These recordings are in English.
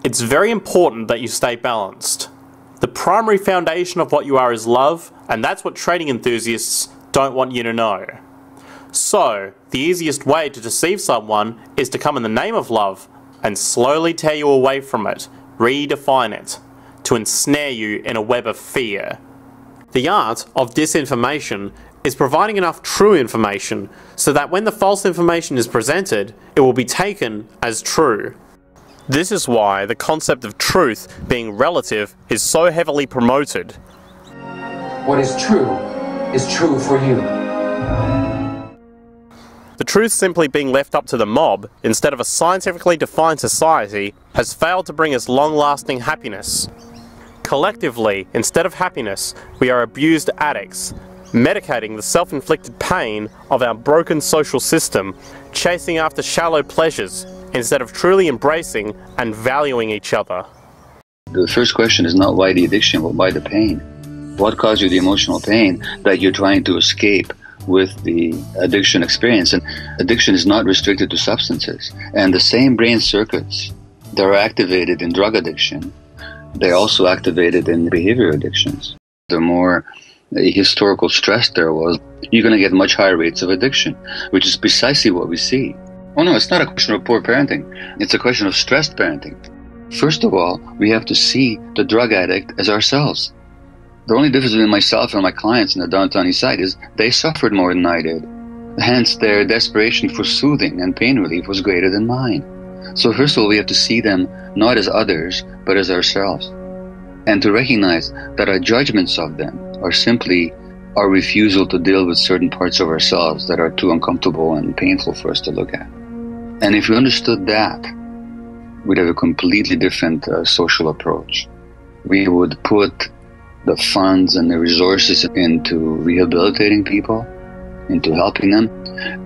It's very important that you stay balanced. The primary foundation of what you are is love, and that's what trading enthusiasts don't want you to know. So, the easiest way to deceive someone is to come in the name of love and slowly tear you away from it, redefine it, to ensnare you in a web of fear. The art of disinformation is providing enough true information so that when the false information is presented, it will be taken as true. This is why the concept of truth being relative is so heavily promoted. What is true for you. The truth simply being left up to the mob, instead of a scientifically defined society, has failed to bring us long-lasting happiness. Collectively, instead of happiness, we are abused addicts, medicating the self-inflicted pain of our broken social system, chasing after shallow pleasures, instead of truly embracing and valuing each other. The first question is not why the addiction, but why the pain. What caused you the emotional pain that you're trying to escape with the addiction experience? And addiction is not restricted to substances. And the same brain circuits that are activated in drug addiction, they're also activated in behavior addictions. The more historical stress there was, you're going to get much higher rates of addiction, which is precisely what we see. Oh no, it's not a question of poor parenting. It's a question of stressed parenting. First of all, we have to see the drug addict as ourselves. The only difference between myself and my clients in the downtown east side is they suffered more than I did. Hence, their desperation for soothing and pain relief was greater than mine. So first of all, we have to see them not as others, but as ourselves. And to recognize that our judgments of them are simply our refusal to deal with certain parts of ourselves that are too uncomfortable and painful for us to look at. And if we understood that, we'd have a completely different social approach. We would put the funds and the resources into rehabilitating people, into helping them,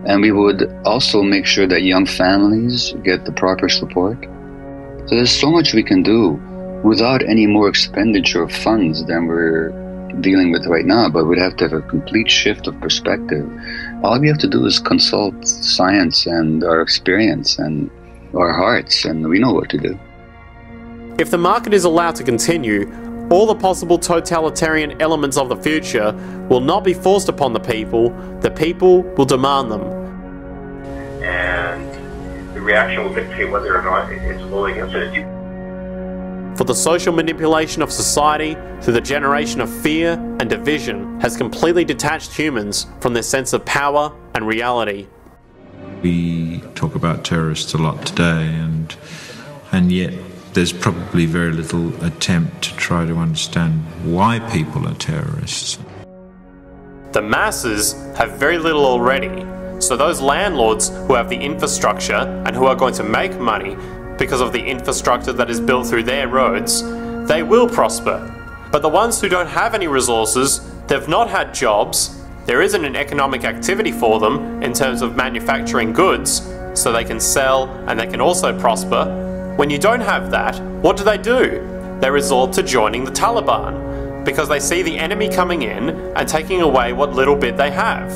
and we would also make sure that young families get the proper support. So there's so much we can do without any more expenditure of funds than we're dealing with right now, but we'd have to have a complete shift of perspective. All we have to do is consult science and our experience and our hearts, and we know what to do. If the market is allowed to continue, all the possible totalitarian elements of the future will not be forced upon the people will demand them. And the reaction will dictate whether or not it's fully against it. For the social manipulation of society through the generation of fear and division has completely detached humans from their sense of power and reality. We talk about terrorists a lot today, and yet there's probably very little attempt to try to understand why people are terrorists. The masses have very little already, so those landlords who have the infrastructure and who are going to make money because of the infrastructure that is built through their roads, they will prosper. But the ones who don't have any resources, they've not had jobs, there isn't an economic activity for them in terms of manufacturing goods, so they can sell and they can also prosper. When you don't have that, what do? They resort to joining the Taliban, because they see the enemy coming in and taking away what little bit they have.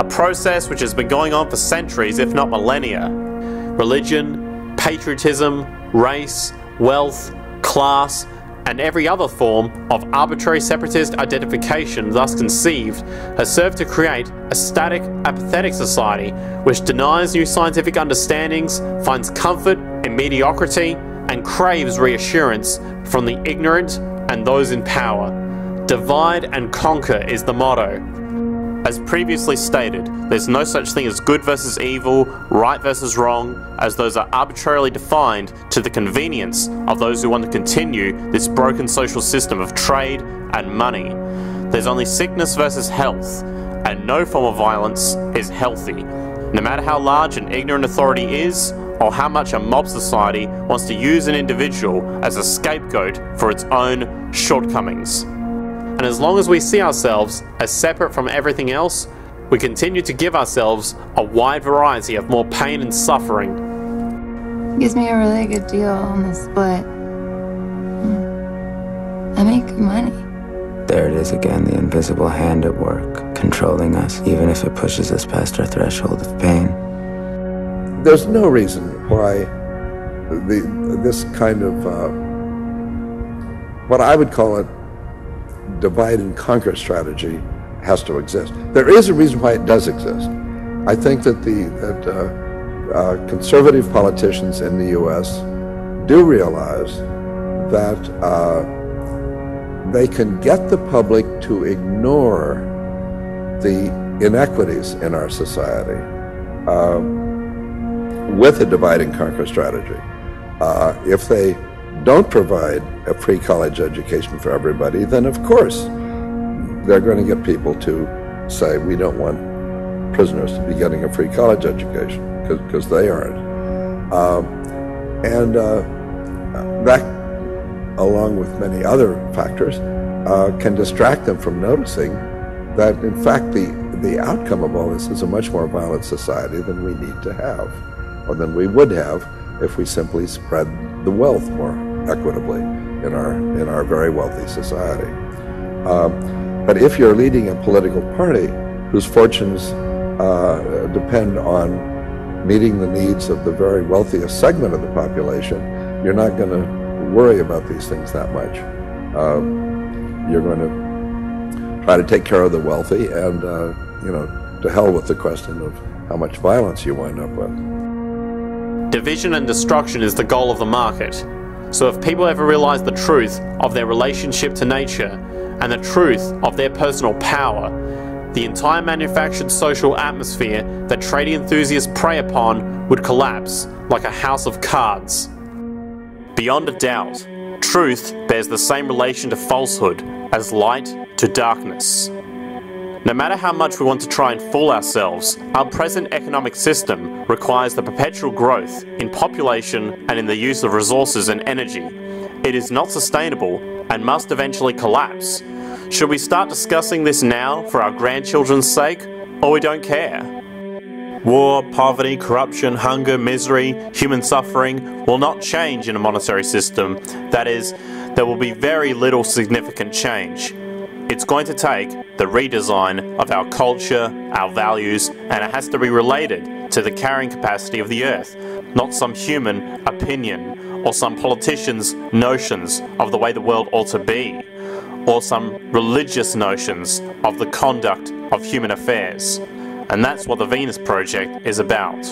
A process which has been going on for centuries, if not millennia. Religion, patriotism, race, wealth, class, and every other form of arbitrary separatist identification thus conceived has served to create a static, apathetic society which denies new scientific understandings, finds comfort in mediocrity, and craves reassurance from the ignorant and those in power. Divide and conquer is the motto. As previously stated, there's no such thing as good versus evil, right versus wrong, as those are arbitrarily defined to the convenience of those who want to continue this broken social system of trade and money. There's only sickness versus health, and no form of violence is healthy, no matter how large an ignorant authority is, or how much a mob society wants to use an individual as a scapegoat for its own shortcomings. And as long as we see ourselves as separate from everything else, we continue to give ourselves a wide variety of more pain and suffering. Gives me a really good deal on the split. I make good money. There it is again, the invisible hand at work, controlling us, even if it pushes us past our threshold of pain. There's no reason why this kind of what I would call a divide and conquer strategy has to exist. There is a reason why it does exist. I think that conservative politicians in the U.S. do realize that they can get the public to ignore the inequities in our society with a divide and conquer strategy. If they don't provide a free college education for everybody, then of course they're going to get people to say, we don't want prisoners to be getting a free college education, because they aren't. That, along with many other factors, can distract them from noticing that, in fact, the outcome of all this is a much more violent society than we need to have, or than we would have if we simply spread the wealth more equitably in our very wealthy society. But if you're leading a political party whose fortunes depend on meeting the needs of the very wealthiest segment of the population, you're not going to worry about these things that much. You're going to try to take care of the wealthy, and to hell with the question of how much violence you wind up with. Division and destruction is the goal of the market. So if people ever realize the truth of their relationship to nature and the truth of their personal power, the entire manufactured social atmosphere that trading enthusiasts prey upon would collapse like a house of cards. Beyond a doubt, truth bears the same relation to falsehood as light to darkness. No matter how much we want to try and fool ourselves, our present economic system requires the perpetual growth in population and in the use of resources and energy. It is not sustainable and must eventually collapse. Should we start discussing this now for our grandchildren's sake, or we don't care? War, poverty, corruption, hunger, misery, human suffering will not change in a monetary system. That is, there will be very little significant change. It's going to take the redesign of our culture, our values, and it has to be related to the carrying capacity of the earth, not some human opinion or some politician's notions of the way the world ought to be, or some religious notions of the conduct of human affairs. And that's what the Venus Project is about.